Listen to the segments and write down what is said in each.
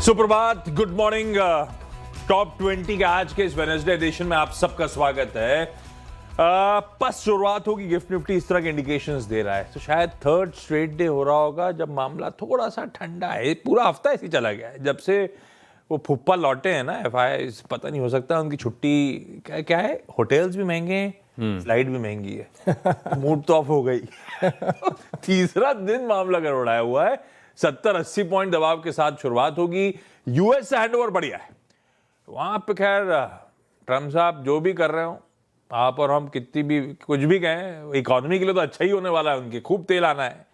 सुप्रभात, good morning. Top 20 के आज के इस वेडनेसडे एडिशन में आप सबका स्वागत है। बस शुरुआत होगी, गिफ्ट निफ्टी इस तरह के इंडिकेशंस दे रहा है, तो शायद थर्ड स्ट्रेट डे हो रहा होगा जब मामला थोड़ा सा ठंडा है। पूरा हफ्ता ऐसे ही चला गया है जब से वो फुप्पा लौटे हैं ना एफआई। पता नहीं, हो सकता है उनकी छुट्टी क्या है। होटल्स भी महंगे हैं, फ्लाइट भी महंगी है, मूड तो ऑफ हो गई। तीसरा दिन मामला गड़बड़ाया हुआ है। 70-80 पॉइंट दबाव के साथ शुरुआत होगी। यूएस से हैंडओवर बढ़िया है, वहां पे खैर ट्रम्प साहब जो भी कर रहे हो, आप और हम कितनी भी कुछ भी कहें, इकोनॉमी के लिए तो अच्छा ही होने वाला है। उनके खूब तेल आना है,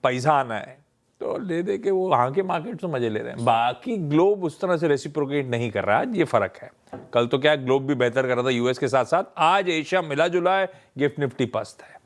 पैसा आना है, तो ले दे के वो वहां के मार्केट से मजे ले रहे हैं। बाकी ग्लोब उस तरह से रेसिप्रोकेट नहीं कर रहा है, ये फर्क है। कल तो क्या ग्लोब भी बेहतर कर रहा था यूएस के साथ साथ। आज एशिया मिला जुला है, गिफ्ट निफ्टी पस्त है।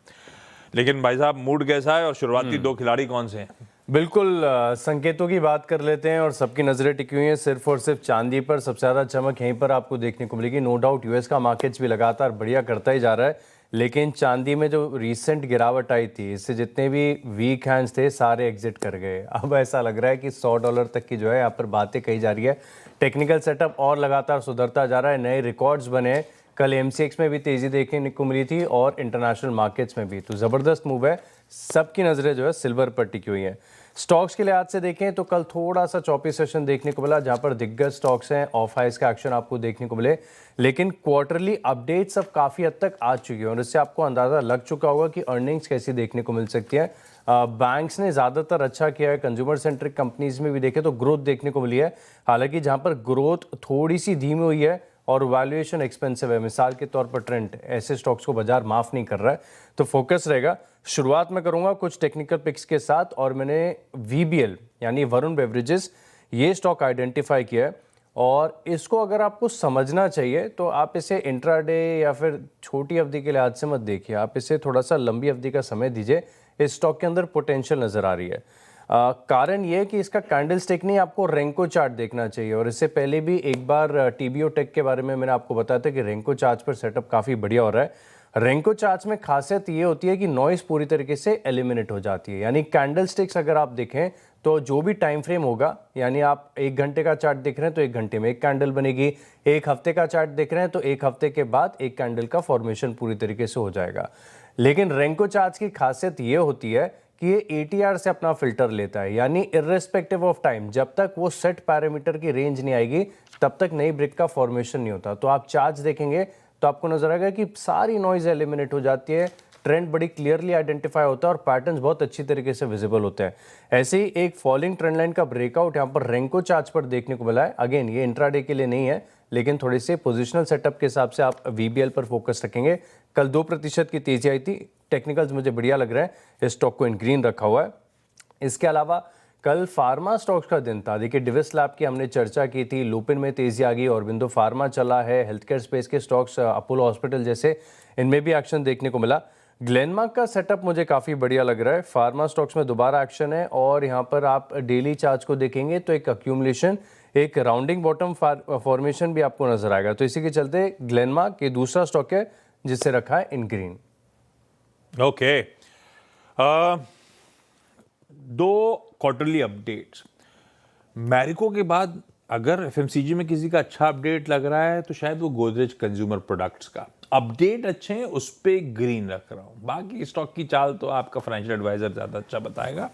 लेकिन भाई साहब, मूड कैसा है और शुरुआती दो खिलाड़ी कौन से हैं? बिल्कुल, संकेतों की बात कर लेते हैं और सबकी नजरें टिकी हुई हैं सिर्फ और सिर्फ चांदी पर। सबसे ज़्यादा चमक यहीं पर आपको देखने को मिलेगी। नो डाउट यूएस का मार्केट्स भी लगातार बढ़िया करता ही जा रहा है, लेकिन चांदी में जो रिसेंट गिरावट आई थी, इससे जितने भी वीक हैंड्स थे सारे एग्जिट कर गए। अब ऐसा लग रहा है कि $100 तक की जो है यहाँ पर बातें कही जा रही है। टेक्निकल सेटअप और लगातार सुधरता जा रहा है, नए रिकॉर्ड्स बने। कल एमसीएक्स में भी तेज़ी देखने को मिली थी और इंटरनेशनल मार्केट्स में भी, तो ज़बरदस्त मूव है। सबकी नज़रें जो है सिल्वर पर टिकी हुई हैं। स्टॉक्स के लिहाज से देखें तो कल थोड़ा सा चौपी सेशन देखने को मिला, जहां पर दिग्गज स्टॉक्स हैं, ऑफ हाइस का एक्शन आपको देखने को मिले। लेकिन क्वार्टरली अपडेट्स अब काफ़ी हद तक आ चुकी है और इससे आपको अंदाज़ा लग चुका होगा कि अर्निंग्स कैसी देखने को मिल सकती है। बैंक्स ने ज़्यादातर अच्छा किया है, कंज्यूमर सेंट्रिक कंपनीज में भी देखें तो ग्रोथ देखने को मिली है। हालांकि जहाँ पर ग्रोथ थोड़ी सी धीमी हुई है और वैल्यूएशन एक्सपेंसिव है, मिसाल के तौर पर ट्रेंड, ऐसे स्टॉक्स को बाजार माफ नहीं कर रहा है, तो फोकस रहेगा। शुरुआत में करूंगा कुछ टेक्निकल पिक्स के साथ और मैंने वीबीएल यानी वरुण बेवरेजेस ये स्टॉक आइडेंटिफाई किया है और इसको अगर आपको समझना चाहिए तो आप इसे इंट्राडे या फिर छोटी अवधि के लिहाज से मत देखिए, आप इसे थोड़ा सा लंबी अवधि का समय दीजिए। इस स्टॉक के अंदर पोटेंशियल नजर आ रही है। कारण ये है कि इसका कैंडल स्टिक नहीं, आपको रेंको चार्ट देखना चाहिए। और इससे पहले भी एक बार टीबीओ टेक के बारे में मैंने आपको बताया था कि रेंको चार्ट पर सेटअप काफ़ी बढ़िया हो रहा है। रेंको चार्ट्स में खासियत ये होती है कि नॉइस पूरी तरीके से एलिमिनेट हो जाती है। यानी कैंडल स्टिक्स अगर आप देखें तो जो भी टाइम फ्रेम होगा, यानी आप 1 घंटे का चार्ट देख रहे हैं तो 1 घंटे में एक कैंडल बनेगी, 1 हफ्ते का चार्ट देख रहे हैं तो 1 हफ्ते के बाद एक कैंडल का फॉर्मेशन पूरी तरीके से हो जाएगा। लेकिन रेंको चार्ट्स की खासियत ये होती है कि ये एटीआर से अपना फिल्टर लेता है, यानी इर्रेस्पेक्टिव ऑफ टाइम, जब तक वो सेट पैरामीटर की रेंज नहीं आएगी तब तक नई ब्रिक का फॉर्मेशन नहीं होता। तो आप चार्ट्स देखेंगे तो आपको नजर आएगा कि सारी नॉइज एलिमिनेट हो जाती है, ट्रेंड बड़ी क्लियरली आइडेंटिफाई होता है और पैटर्न्स बहुत अच्छी तरीके से विजिबल होते हैं। ऐसे ही एक फॉलिंग ट्रेंड लाइन का ब्रेकआउट यहाँ पर रेंको चार्ट्स पर देखने को मिला है। अगेन ये इंट्राडे के लिए नहीं है, लेकिन थोड़ी से पोजिशनल सेटअप के हिसाब से आप वीबीएल पर फोकस रखेंगे। कल 2% की तेजी आई थी, टेक्निकल्स मुझे बढ़िया लग रहा है, इस स्टॉक को इन ग्रीन रखा हुआ है। इसके अलावा कल फार्मा स्टॉक्स का दिन था। देखिए डिविस लैब की हमने चर्चा की थी, लुपिन में तेजी आ गई, ऑरबिंदो फार्मा चला है, हेल्थ केयर स्पेस के स्टॉक्स अपोलो हॉस्पिटल जैसे, इनमें भी एक्शन देखने को मिला। ग्लेनमार्क का सेटअप मुझे काफ़ी बढ़िया लग रहा है, फार्मा स्टॉक्स में दोबारा एक्शन है और यहाँ पर आप डेली चार्ट को देखेंगे तो एक अक्यूमुलेशन, एक राउंडिंग बॉटम फॉर्मेशन भी आपको नजर आएगा। तो इसी के चलते ग्लेनमार्क ये दूसरा स्टॉक है जिसे रखा है इन ग्रीन। ओके, दो क्वार्टरली अपडेट्स। मैरिको के बाद अगर एफएमसीजी में किसी का अच्छा अपडेट लग रहा है तो शायद वो गोदरेज कंज्यूमर प्रोडक्ट्स का अपडेट अच्छे हैं, उस पे ग्रीन रख रहा हूं। बाकी स्टॉक की चाल तो आपका फाइनेंशियल एडवाइजर ज्यादा अच्छा बताएगा।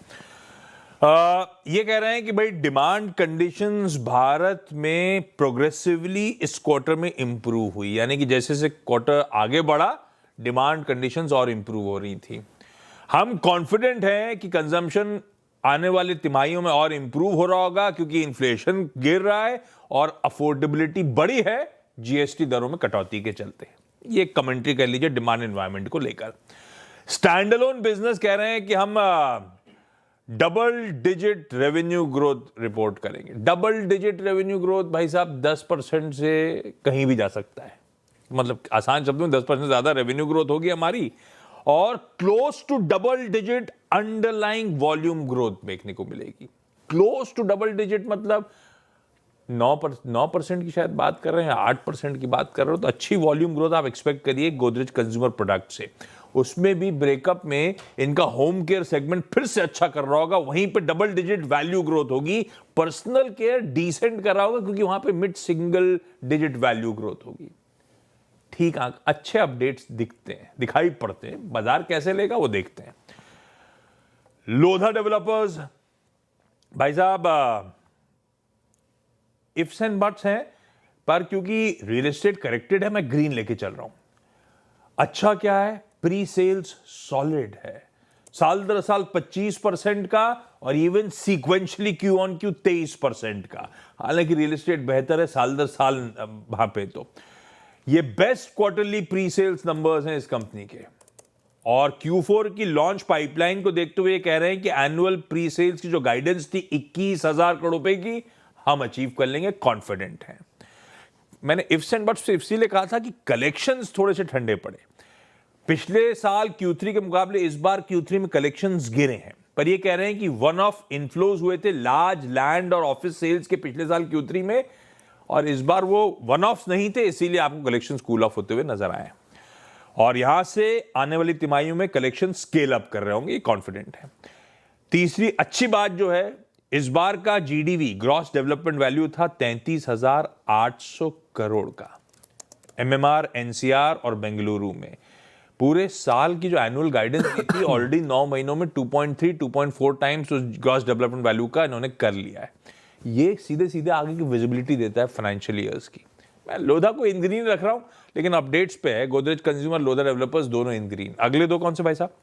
ये कह रहे हैं कि भाई डिमांड कंडीशंस भारत में प्रोग्रेसिवली इस क्वार्टर में इंप्रूव हुई, यानी कि जैसे जैसे क्वार्टर आगे बढ़ा डिमांड कंडीशंस और इंप्रूव हो रही थी। हम कॉन्फिडेंट हैं कि कंजम्पशन आने वाली तिमाहियों में और इंप्रूव हो रहा होगा क्योंकि इन्फ्लेशन गिर रहा है और अफोर्डेबिलिटी बढ़ी है जीएसटी दरों में कटौती के चलते। ये कमेंट्री कर लीजिए डिमांड एनवायरनमेंट को लेकर। स्टैंडअलोन बिजनेस कह रहे हैं कि हम double digit revenue growth report करेंगे। डबल डिजिट रेवेन्यू ग्रोथ भाई साहब 10% से कहीं भी जा सकता है, मतलब आसान शब्दों में 10% ज्यादा रेवेन्यू ग्रोथ होगी हमारी और close to double digit underlying volume growth देखने को मिलेगी। क्लोज टू डबल डिजिट मतलब 9% की शायद बात कर रहे हैं, 8% की बात कर रहे हो, तो अच्छी वॉल्यूम ग्रोथ आप एक्सपेक्ट करिए गोदरेज कंज्यूमर प्रोडक्ट से। उसमें भी ब्रेकअप में इनका होम केयर सेगमेंट फिर से अच्छा कर रहा होगा, वहीं पे डबल डिजिट वैल्यू ग्रोथ होगी। पर्सनल केयर डिसेंट कर रहा होगा क्योंकि वहां पे mid single digit value growth होगी। ठीक, अच्छे अपडेट्स दिखते हैं, दिखाई पड़ते हैं। बाजार कैसे लेगा वो देखते हैं। लोधा डेवलपर्स, भाई साहब इफ्स एंड बट्स हैं, पर क्योंकि रियल एस्टेट करेक्टेड है मैं ग्रीन लेके चल रहा हूं। अच्छा क्या है, प्री सेल्स सॉलिड है, साल दर साल 25% का और even sequentially Q on Q 23% का। हालांकि रियल एस्टेट बेहतर है साल दर साल वहां पे। तो ये best quarterly pre sales numbers हैं इस कंपनी के, और Q4 की लॉन्च पाइपलाइन को देखते हुए कह रहे हैं कि एनुअल प्री सेल्स की जो गाइडेंस थी 21,000 करोड़ रुपए की, हम अचीव कर लेंगे, कॉन्फिडेंट हैं। मैंने इफ्स एंड बट्स इसीलिए कहा था कि कलेक्शंस थोड़े से ठंडे पड़े। पिछले साल Q3 के मुकाबले इस बार Q3 में कलेक्शंस गिरे हैं, पर ये कह रहे हैं कि वन ऑफ इनफ्लोज हुए थे लार्ज लैंड और ऑफिस सेल्स के पिछले साल Q3 में, और इस बार वो वन ऑफ नहीं थे, इसीलिए आपको कलेक्शंस कूल ऑफ होते हुए नजर आए। और यहां से आने वाली तिमाहियों में कलेक्शन स्केल अप कर रहे होंगे, कॉन्फिडेंट है। तीसरी अच्छी बात जो है, इस बार का जीडीवी ग्रॉस डेवलपमेंट वैल्यू था 33,800 करोड़ का, एमएमआर, एनसीआर और बेंगलुरु में। पूरे साल की जो एनुअल गाइडेंस दी थी ऑलरेडी 9 महीनों में 2.3 2.4 टाइम्स उस ग्रॉस डेवलपमेंट वैल्यू का इन्होंने कर लिया है। ये सीधे सीधे आगे की विजिबिलिटी देता है फाइनेंशियल ईयर्स की। मैं लोधा को इन ग्रीन रख रहा हूं, लेकिन अपडेट्स पे है गोदरेज कंज्यूमर, लोधा डेवलपर्स दोनों इन ग्रीन। अगले दो कौन से भाई साहब?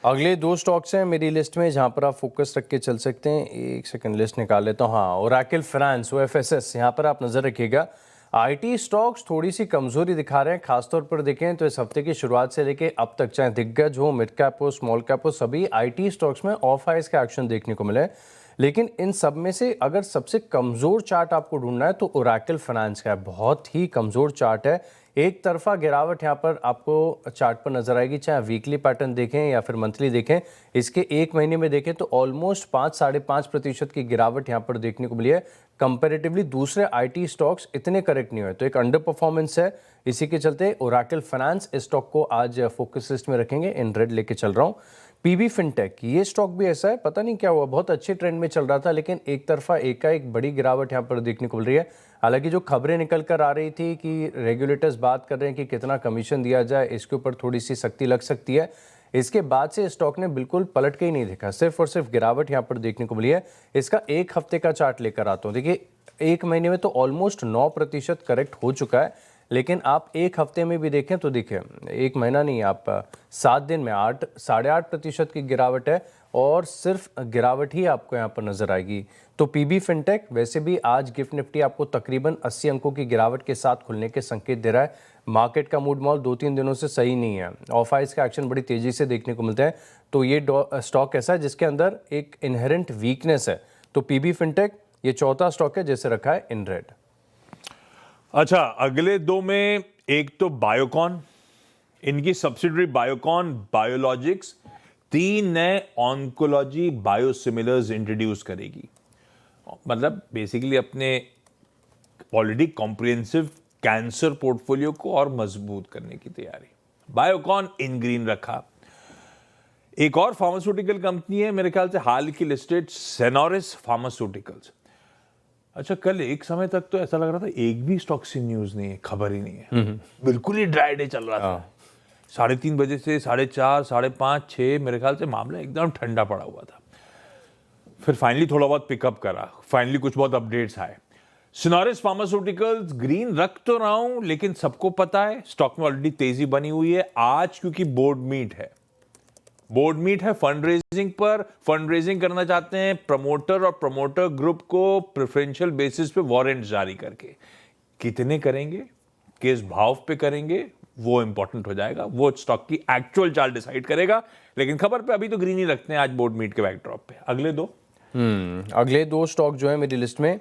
अगले दो स्टॉक्स हैं मेरी लिस्ट में जहां पर आप फोकस रख के चल सकते हैं। एक सेकंड लिस्ट निकाल लेता हूं। हाँ, ओरेकल फाइनेंस, OFSS, यहाँ पर आप नजर रखिएगा। आईटी स्टॉक्स थोड़ी सी कमजोरी दिखा रहे हैं, खासतौर पर देखें तो इस हफ्ते की शुरुआत से लेके अब तक, चाहे दिग्गज हो, मिड कैप हो, स्मॉल कैप हो, सभी आईटी स्टॉक्स में ऑफ हाइज का एक्शन देखने को मिले। लेकिन इन सब में से अगर सबसे कमजोर चार्ट आपको ढूंढना है तो ओरेकल फाइनेंस का है। बहुत ही कमजोर चार्ट है, एक तरफा गिरावट यहाँ पर आपको चार्ट पर नजर आएगी, चाहे वीकली पैटर्न देखें या फिर मंथली देखें। इसके एक महीने में देखें तो ऑलमोस्ट 5-5.5% की गिरावट यहाँ पर देखने को मिली है। कंपैरेटिवली दूसरे आईटी स्टॉक्स इतने करेक्ट नहीं हुए, तो एक अंडर परफॉर्मेंस है। इसी के चलते ओरेकल फाइनेंस इस स्टॉक को आज फोकस लिस्ट में रखेंगे, इन रेड लेके चल रहा हूँ। पीबी फिनटेक, ये स्टॉक भी ऐसा है, पता नहीं क्या हुआ, बहुत अच्छे ट्रेंड में चल रहा था, लेकिन एक तरफा एक बड़ी गिरावट यहाँ पर देखने को मिल रही है। हालांकि जो खबरें निकल कर आ रही थी कि रेगुलेटर्स बात कर रहे हैं कि कितना कमीशन दिया जाए, इसके ऊपर थोड़ी सी सख्ती लग सकती है, इसके बाद से स्टॉक ने बिल्कुल पलट के ही नहीं देखा, सिर्फ और सिर्फ गिरावट यहाँ पर देखने को मिली है। इसका एक हफ्ते का चार्ट लेकर आता हूँ। देखिए, एक महीने में तो ऑलमोस्ट 9% करेक्ट हो चुका है, लेकिन आप एक हफ्ते में भी देखें तो देखिए, एक महीना नहीं, आप 7 दिन में 8-8.5% की गिरावट है, और सिर्फ गिरावट ही आपको यहाँ पर नजर आएगी। तो पीबी फिनटेक वैसे भी आज गिफ्ट निफ्टी आपको तकरीबन 80 अंकों की गिरावट के साथ खुलने के संकेत दे रहा है। मार्केट का मूड मॉल 2-3 दिनों से सही नहीं है, ऑफ हाइज का एक्शन बड़ी तेजी से देखने को मिलता है। तो ये स्टॉक ऐसा है जिसके अंदर एक इनहेरेंट वीकनेस है। तो पीबी फिनटेक ये चौथा स्टॉक है जिसे रखा है इन रेड। अच्छा, अगले दो में एक तो बायोकॉन, इनकी सब्सिडरी बायोकॉन बायोलॉजिक्स 3 नए ऑन्कोलॉजी बायोसिमिलर्स इंट्रोड्यूस करेगी। मतलब बेसिकली अपने ऑलरेडी कॉम्प्रिहेंसिव कैंसर पोर्टफोलियो को और मजबूत करने की तैयारी। बायोकॉन इन ग्रीन रखा। एक और फार्मास्यूटिकल कंपनी है मेरे ख्याल से हाल की लिस्टेड, सेनोरिस फार्मास्यूटिकल्स। अच्छा, कल एक समय तक तो ऐसा लग रहा था एक भी स्टॉक से न्यूज नहीं है, खबर ही नहीं है, बिल्कुल ही ड्राई डे चल रहा था। 3:30 बजे से 4:30, 5:30, 6 मेरे ख्याल से मामला एकदम ठंडा पड़ा हुआ था। फिर फाइनली थोड़ा बहुत पिकअप करा, फाइनली कुछ बहुत अपडेट्स आए। सिनोरिस फार्मास्यूटिकल्स ग्रीन रख तो रहा हूं, लेकिन सबको पता है स्टॉक में ऑलरेडी तेजी बनी हुई है। आज क्योंकि बोर्ड मीट है फंड रेजिंग पर, फंड रेजिंग करना चाहते हैं प्रमोटर और प्रमोटर ग्रुप को प्रेफरेंशियल बेसिस पे वारंट जारी करके। कितने करेंगे, किस भाव पे करेंगे, वो इंपॉर्टेंट हो जाएगा, वो स्टॉक की एक्चुअल चार्ट डिसाइड करेगा। लेकिन खबर पे अभी तो ग्रीन ही रखते हैं आज बोर्ड मीट के बैकड्रॉप पे। अगले दो स्टॉक जो है मेरी लिस्ट में,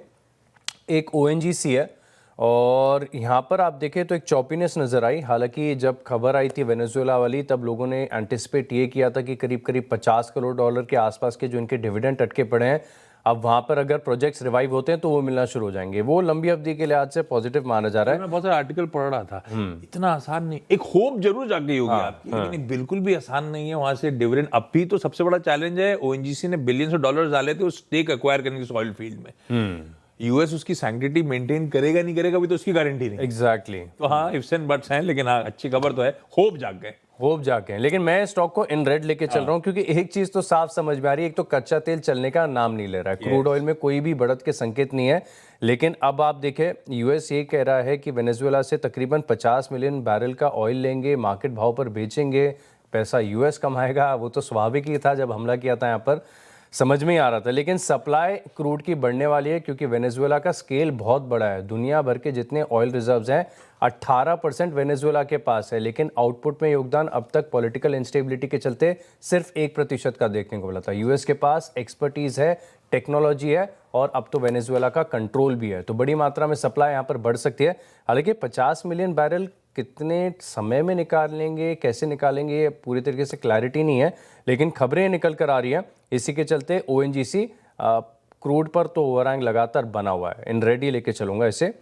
एक ONGC है, और यहाँ पर आप देखें तो एक चौपीनेस नजर आई। हालांकि जब खबर आई थी वेनेजुएला वाली, तब लोगों ने एंटिसिपेट ये किया था कि करीब करीब $50 करोड़ के आसपास के जो इनके डिविडेंड अटके पड़े हैं, अब वहां पर अगर प्रोजेक्ट्स रिवाइव होते हैं तो वो मिलना शुरू हो जाएंगे, वो लंबी अवधि के लिहाज से पॉजिटिव माना जा रहा है। मैं बहुत सारे आर्टिकल पढ़ रहा था, इतना आसान नहीं, एक होप जरूर जागी होगी आपकी, लेकिन ये बिल्कुल भी आसान नहीं है वहां से डिविडेंड। अब भी तो सबसे बड़ा चैलेंज है, ओएनजीसी ने बिलियंस ऑफ डॉलर्स डाले थे उस स्टेक एक्वायर करने की ऑयल फील्ड में। यूएस उसकी सैंक्टिटी मेंटेन करेगा नहीं करेगा, अभी तो उसकी गारंटी नहीं। एग्जैक्टली तो हाँ, इफ्स एंड बट्स हैं, लेकिन हाँ अच्छी खबर तो है, होप जाग गए। होप जाके हैं। लेकिन मैं स्टॉक को इन रेड लेके चल रहा हूँ क्योंकि एक चीज तो साफ समझ में आ रही है, एक तो कच्चा तेल चलने का नाम नहीं ले रहा है, क्रूड ऑयल में कोई भी बढ़त के संकेत नहीं है। लेकिन अब आप देखें, यूएस ये कह रहा है कि वेनेजुएला से तकरीबन 50 मिलियन बैरल का ऑयल लेंगे, मार्केट भाव पर बेचेंगे, पैसा यूएस कमाएगा। वो तो स्वाभाविक ही था, जब हमला किया था यहाँ पर समझ में ही आ रहा था। लेकिन सप्लाई क्रूड की बढ़ने वाली है क्योंकि वेनेजुएला का स्केल बहुत बड़ा है। दुनिया भर के जितने ऑयल रिजर्व्स हैं 18% वेनेजुएला के पास है, लेकिन आउटपुट में योगदान अब तक पॉलिटिकल इंस्टेबिलिटी के चलते सिर्फ 1% का देखने को मिला था। यूएस के पास एक्सपर्टीज है, टेक्नोलॉजी है और अब तो वेनेजुएला का कंट्रोल भी है, तो बड़ी मात्रा में सप्लाई यहाँ पर बढ़ सकती है। हालांकि 50 मिलियन बैरल कितने समय में निकाल लेंगे, कैसे निकालेंगे, ये पूरी तरीके से क्लैरिटी नहीं है, लेकिन खबरें निकल कर आ रही हैं। इसी के चलते ओएनजीसी क्रूड पर तो ओवरहैंग लगातार बना हुआ है, इन रेडी लेके चलूंगा इसे।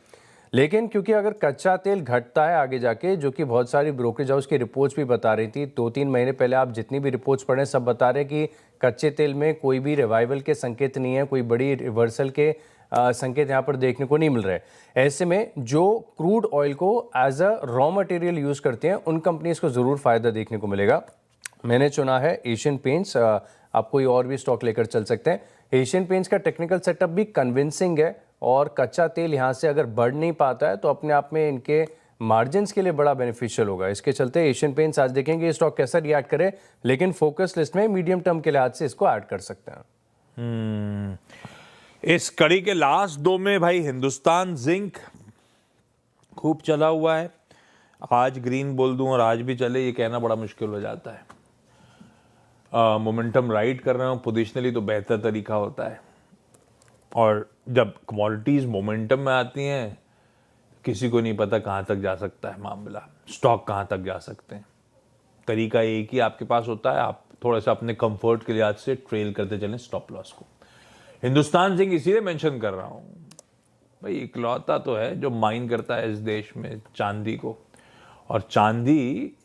लेकिन क्योंकि अगर कच्चा तेल घटता है आगे जाके, जो कि बहुत सारी ब्रोकरेज हाउस की रिपोर्ट्स भी बता रही थी, 2-3 महीने पहले आप जितनी भी रिपोर्ट्स पढ़ें सब बता रहे कि कच्चे तेल में कोई भी रिवाइवल के संकेत नहीं है, कोई बड़ी रिवर्सल के संकेत यहाँ पर देखने को नहीं मिल रहे। ऐसे में जो क्रूड ऑयल को as a raw material use करते हैं उन कंपनीज को ज़रूर फ़ायदा देखने को मिलेगा। मैंने चुना है एशियन पेंट्स, आप कोई और भी स्टॉक लेकर चल सकते हैं। एशियन पेंट्स का टेक्निकल सेटअप भी कन्विंसिंग है और कच्चा तेल यहाँ से अगर बढ़ नहीं पाता है तो अपने आप में इनके मार्जिन्स के लिए बड़ा बेनिफिशियल होगा। इसके चलते एशियन पेंट्स आज देखेंगे ये स्टॉक कैसा रिएक्ट करे, लेकिन फोकस लिस्ट में मीडियम टर्म के लिहाज से इसको ऐड कर सकते हैं। इस कड़ी के लास्ट 2 में भाई हिंदुस्तान जिंक खूब चला हुआ है। आज ग्रीन बोल दूं और आज भी चले, ये कहना बड़ा मुश्किल हो जाता है। मोमेंटम राइड कर रहे हो पोजिशनली तो बेहतर तरीका होता है, और जब कमोडिटीज मोमेंटम में आती हैं किसी को नहीं पता कहाँ तक जा सकता है मामला, स्टॉक कहाँ तक जा सकते हैं। तरीका एक ही आपके पास होता है, आप थोड़ा सा अपने कंफर्ट के लिहाज से ट्रेल करते चलें स्टॉप लॉस को। हिंदुस्तान जिंक इसीलिए मेंशन कर रहा हूँ भाई, इकलौता तो है जो माइन करता है इस देश में चांदी को, और चांदी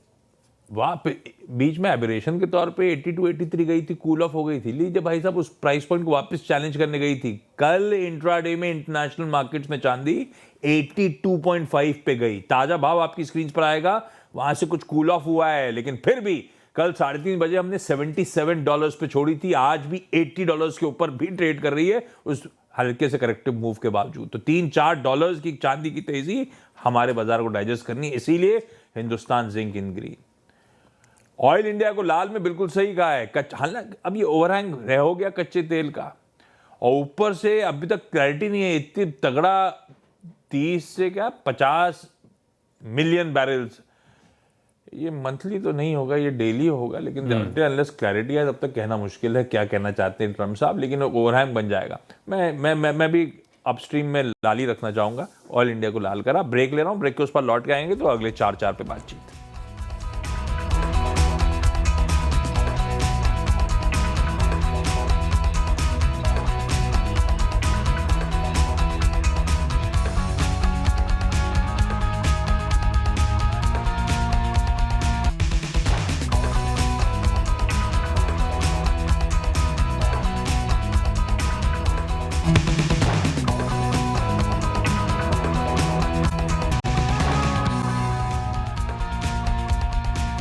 वहाँ पे बीच में एबरेशन के तौर पे 82 83 गई थी, कूल ऑफ हो गई थी। लीजिए भाई साहब, उस प्राइस पॉइंट को वापस चैलेंज करने गई थी। कल इंट्राडे में इंटरनेशनल मार्केट्स में चांदी 82.5 पे गई। ताजा भाव आपकी स्क्रीन पर आएगा, वहां से कुछ कूल ऑफ हुआ है, लेकिन फिर भी कल 3:30 बजे हमने $77 पे छोड़ी थी, आज भी $80 के ऊपर भी ट्रेड कर रही है उस हल्के से करेक्टिव मूव के बावजूद। तो $3-4 की चांदी की तेजी हमारे बाजार को डाइजेस्ट करनी है, इसीलिए Hindustan zinc in green. Oil India को लाल में बिल्कुल सही कहा है। हालांकि अब ये ओवरहैंग रह हो गया कच्चे तेल का, और ऊपर से अभी तक क्लैरिटी नहीं है इतनी तगड़ा 30 से 50 मिलियन बैरल्स, ये मंथली तो नहीं होगा, ये डेली होगा, लेकिन अनलेस क्लैरिटी है तब तक कहना मुश्किल है क्या कहना चाहते हैं ट्रम्प साहब, लेकिन ओवरहैंग बन जाएगा। मैं भी अपस्ट्रीम में लाल ही रखना चाहूंगा, ऑयल इंडिया को लाल करा। ब्रेक ले रहा हूं, ब्रेक के उस पर लौट के आएंगे तो अगले 4 पे बातचीत।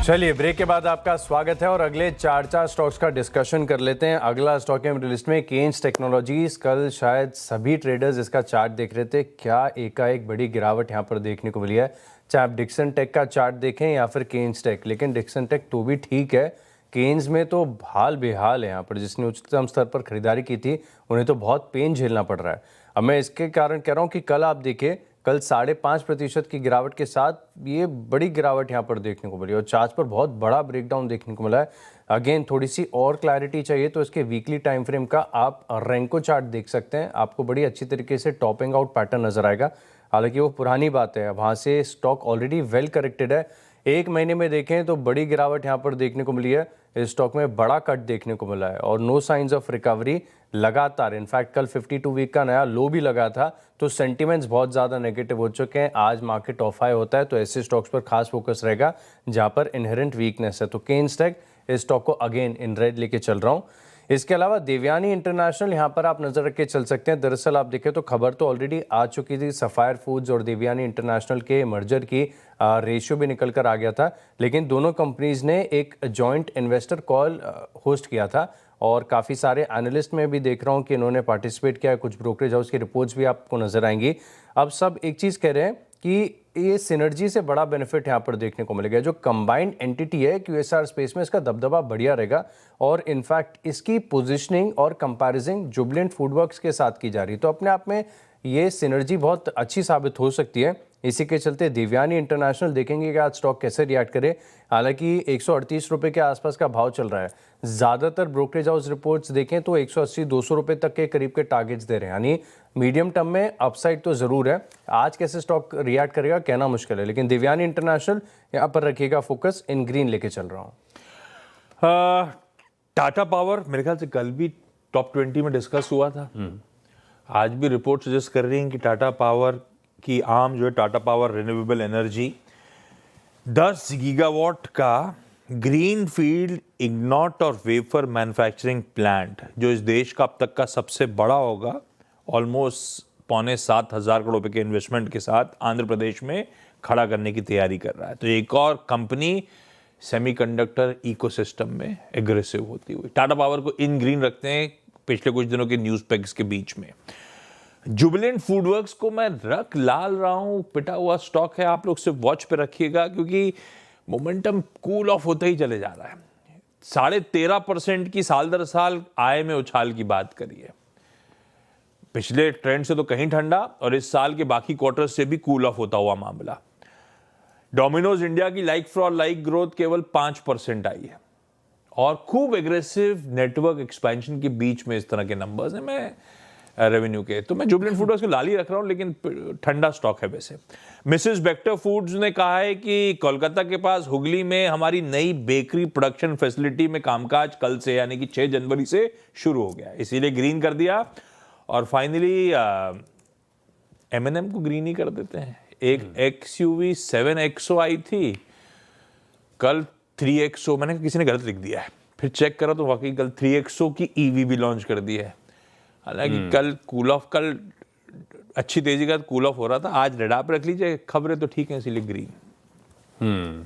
चलिए, ब्रेक के बाद आपका स्वागत है और अगले 4 स्टॉक्स का डिस्कशन कर लेते हैं। अगला स्टॉक है मेरी लिस्ट में केन्स टेक्नोलॉजीज। कल शायद सभी ट्रेडर्स इसका चार्ट देख रहे थे, क्या एकाएक बड़ी गिरावट यहाँ पर देखने को मिली है। चाहे आप डिक्सन टेक का चार्ट देखें या फिर केन्स टेक, लेकिन डिक्सन टेक तो भी ठीक है, केन्स में तो हाल बेहाल है। यहाँ पर जिसने उच्चतम स्तर पर खरीदारी की थी उन्हें तो बहुत पेन झेलना पड़ रहा है। अब मैं इसके कारण कह रहा हूँ कि कल आप देखिए, कल 5.5% की गिरावट के साथ ये बड़ी गिरावट यहाँ पर देखने को मिली और चार्ट पर बहुत बड़ा ब्रेकडाउन देखने को मिला है। अगेन थोड़ी सी और क्लैरिटी चाहिए तो इसके वीकली टाइम फ्रेम का आप रेंको चार्ट देख सकते हैं, आपको बड़ी अच्छी तरीके से टॉपिंग आउट पैटर्न नजर आएगा। हालांकि वो पुरानी बात है, वहाँ से स्टॉक ऑलरेडी वेल करेक्टेड है। 1 महीने में देखें तो बड़ी गिरावट यहाँ पर देखने को मिली है, इस स्टॉक में बड़ा कट देखने को मिला है और नो साइंस ऑफ रिकवरी। लगातार, इनफैक्ट कल 52 वीक का नया लो भी लगा था, तो सेंटिमेंट्स बहुत ज़्यादा नेगेटिव हो चुके हैं। आज मार्केट ऑफ हाई होता है तो ऐसे स्टॉक्स पर खास फोकस रहेगा जहां पर इनहेरेंट वीकनेस है। तो केन्स टेक इस स्टॉक को अगेन इन रेड लेके चल रहा हूँ। इसके अलावा देवयानी इंटरनेशनल यहाँ पर आप नजर रख के चल सकते हैं। दरअसल आप देखें तो खबर तो ऑलरेडी आ चुकी थी, सफायर फूड्स और देवयानी इंटरनेशनल के मर्जर की रेशियो भी निकल कर आ गया था, लेकिन दोनों कंपनीज ने एक जॉइंट इन्वेस्टर कॉल होस्ट किया था और काफ़ी सारे एनालिस्ट में भी देख रहा हूँ कि इन्होंने पार्टिसिपेट किया। कुछ ब्रोकरेज हाउस की रिपोर्ट्स भी आपको नजर आएंगी। अब सब एक चीज़ कह रहे हैं कि ये सिनर्जी से बड़ा बेनिफिट यहाँ पर देखने को मिलेगा। जो कंबाइंड एंटिटी है QSR स्पेस में, इसका दबदबा बढ़िया रहेगा और इनफैक्ट इसकी पोजीशनिंग और कंपैरिजन जुबिलेंट फूडवर्क्स के साथ की जा रही है, तो अपने आप में ये सिनर्जी बहुत अच्छी साबित हो सकती है। इसी के चलते देवयानी इंटरनेशनल देखेंगे कि आज स्टॉक कैसे रिएक्ट करे। हालांकि 138 रुपये के आसपास का भाव चल रहा है। ज़्यादातर ब्रोकरेज हाउस रिपोर्ट्स देखें तो 180-200 रुपये तक के करीब के टारगेट्स दे रहे हैं, यानी मीडियम टर्म में अपसाइड तो ज़रूर है। आज कैसे स्टॉक रिएक्ट करेगा कहना मुश्किल है, लेकिन देवयानी इंटरनेशनल यहाँ पर रखिएगा फोकस, इन ग्रीन लेके चल रहा हूँ। टाटा पावर मेरे ख्याल से कल भी टॉप 20 में डिस्कस हुआ था। आज भी रिपोर्ट सजेस्ट कर रही हैं कि टाटा पावर की आर्म जो है Tata power renewable energy 10 gigawatt का ग्रीन फील्ड इग्नॉट और वेफर मैन्युफैक्चरिंग प्लांट, जो इस देश का अब तक का सबसे बड़ा होगा, ऑलमोस्ट 6,700 करोड़ रुपए के इन्वेस्टमेंट के साथ आंध्र प्रदेश में खड़ा करने की तैयारी कर रहा है। तो एक और कंपनी सेमीकंडक्टर इकोसिस्टम में एग्रेसिव होती हुई। टाटा पावर को इन ग्रीन रखते हैं पिछले कुछ दिनों के न्यूज़ पेग्स के बीच में। जुबिलेंट फूडवर्क्स को मैं रख लाल रहा हूं, पिटा हुआ स्टॉक है, आप लोग सिर्फ वॉच पे रखिएगा क्योंकि मोमेंटम कूल ऑफ होता ही चले जा रहा है। 13.5% की साल दर साल आय में उछाल की बात करिए, पिछले ट्रेंड से तो कहीं ठंडा और इस साल के बाकी क्वार्टर्स से भी कूल ऑफ होता हुआ मामला। डोमिनोज इंडिया की लाइक फॉर लाइक ग्रोथ केवल 5% आई है और खूब एग्रेसिव नेटवर्क एक्सपेंशन के बीच में इस तरह के नंबर्स हैं। मैं रेवेन्यू के तो मैं जुबिलेंट फूडवर्क्स को लाल ही रख रहा हूं, लेकिन ठंडा स्टॉक है वैसे। मिसेस बेक्टर फूड्स ने कहा है कि कोलकाता के पास हुगली में हमारी नई बेकरी प्रोडक्शन फैसिलिटी में कामकाज कल से यानी कि 6 जनवरी से शुरू हो गया, इसीलिए ग्रीन कर दिया। और फाइनली M&M को ग्रीन ही कर देते हैं। एक XUV 7XO आई थी कल, 3XO मैंने किसी ने गलत लिख दिया है, फिर चेक करा तो वाकई कल 3XO की EV भी लॉन्च कर दी है। हालांकि कल कूल ऑफ, कल अच्छी तेजी का कूल ऑफ हो रहा था, आज रेड आप रख लीजिए, खबरें तो ठीक है इसीलिए ग्रीन।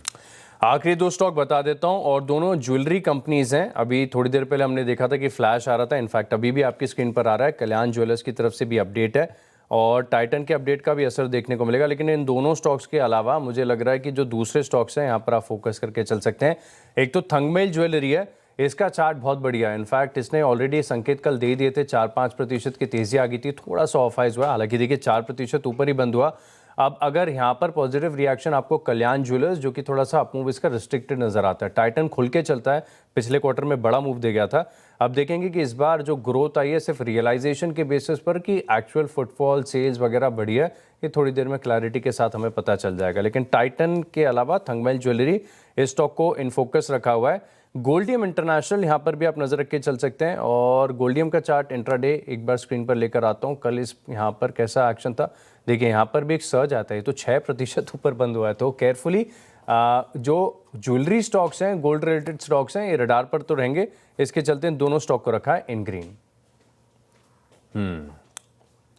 आखिरी 2 स्टॉक बता देता हूं और दोनों ज्वेलरी कंपनीज हैं। अभी थोड़ी देर पहले हमने देखा था कि फ्लैश आ रहा था, इनफैक्ट अभी भी आपकी स्क्रीन पर आ रहा है। कल्याण ज्वेलर्स की तरफ से भी अपडेट है और टाइटन के अपडेट का भी असर देखने को मिलेगा। लेकिन इन दोनों स्टॉक्स के अलावा मुझे लग रहा है कि जो दूसरे स्टॉक्स हैं यहाँ पर आप फोकस करके चल सकते हैं। एक तो थंगमेल ज्वेलरी है, इसका चार्ट बहुत बढ़िया है। इनफैक्ट इसने ऑलरेडी संकेत कल दे दिए थे, 4-5% की तेजी आ गई थी, थोड़ा सा ऑफ हाइज हुआ, हालांकि देखिए 4% ऊपर ही बंद हुआ। अब अगर यहाँ पर पॉजिटिव रिएक्शन आपको कल्याण ज्वेलर्स, जो कि थोड़ा सा अपमूव इसका रिस्ट्रिक्टेड नजर आता है, टाइटन खुल के चलता है, पिछले क्वार्टर में बड़ा मूव दे गया था। अब देखेंगे कि इस बार जो ग्रोथ आई है सिर्फ रियलाइजेशन के बेसिस पर कि एक्चुअल फुटफॉल सेल्स वगैरह बढ़ी है, ये थोड़ी देर में क्लैरिटी के साथ हमें पता चल जाएगा। लेकिन टाइटन के अलावा थंगमेल ज्वेलरी इस स्टॉक को इन फोकस रखा हुआ है। गोल्डियम इंटरनेशनल यहाँ पर भी आप नजर रख के चल सकते हैं और गोल्डियम का चार्ट इंट्राडे एक बार स्क्रीन पर लेकर आता हूँ। कल इस यहाँ पर कैसा एक्शन था देखिए, यहाँ पर भी एक सर्ज आता है, तो 6% ऊपर बंद हुआ है। तो केयरफुली जो ज्वेलरी स्टॉक्स हैं, गोल्ड रिलेटेड स्टॉक्स हैं, ये रडार पर तो रहेंगे। इसके चलते इन दोनों स्टॉक को रखा है इन ग्रीन।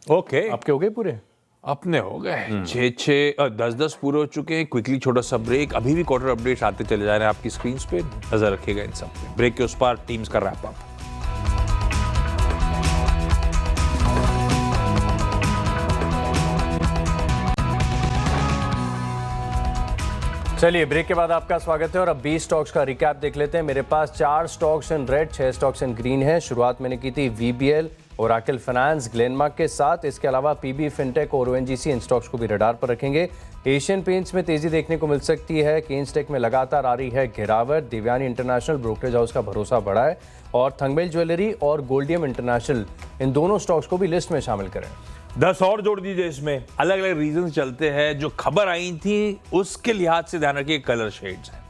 ओके, आपके हो गए पूरे? अपने हो गए 10 पूरे हो चुके हैं। क्विकली छोटा सा ब्रेक, अभी भी क्वार्टर अपडेट्स आते चले जा रहे हैं आपकी स्क्रीन पे, नजर रखिएगा इन सब पे। ब्रेक के उस पार टीम्स का रैप अप। चलिए ब्रेक के बाद आपका स्वागत है और अब 20 स्टॉक्स का रिकैप देख लेते हैं। मेरे पास 4 stocks in red, 6 stocks in green है। शुरुआत मैंने की थी VBL, ओरेकल फाइनेंस, ग्लेनमार्क के साथ। इसके अलावा PB फिनटेक और ONGC, इन स्टॉक्स को भी रडार पर रखेंगे। एशियन पेंट्स में तेजी देखने को मिल सकती है। केन्स टेक में लगातार आ रही है गिरावट। देवयानी इंटरनेशनल ब्रोकरेज हाउस का भरोसा बढ़ा है और थंगमेल ज्वेलरी और गोल्डियम इंटरनेशनल, इन दोनों स्टॉक्स को भी लिस्ट में शामिल करें। 10 और जोड़ दीजिए इसमें। अलग अलग रीजन चलते हैं, जो खबर आई थी उसके लिहाज से ध्यान रखिए, कलर शेड्स हैं।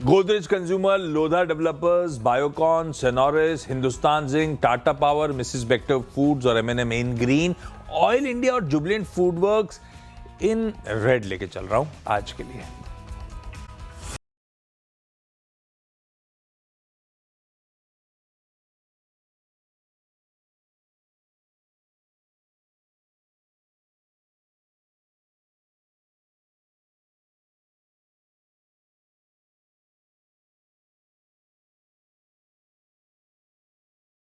Godrej Consumer, Lodha Developers, Biocon, Senores, Hindustan Zinc, Tata Power, Mrs Bector Foods और एम&एम इन ग्रीन, ऑयल इंडिया और Jubilant Food Works in red लेके चल रहा हूं आज के लिए।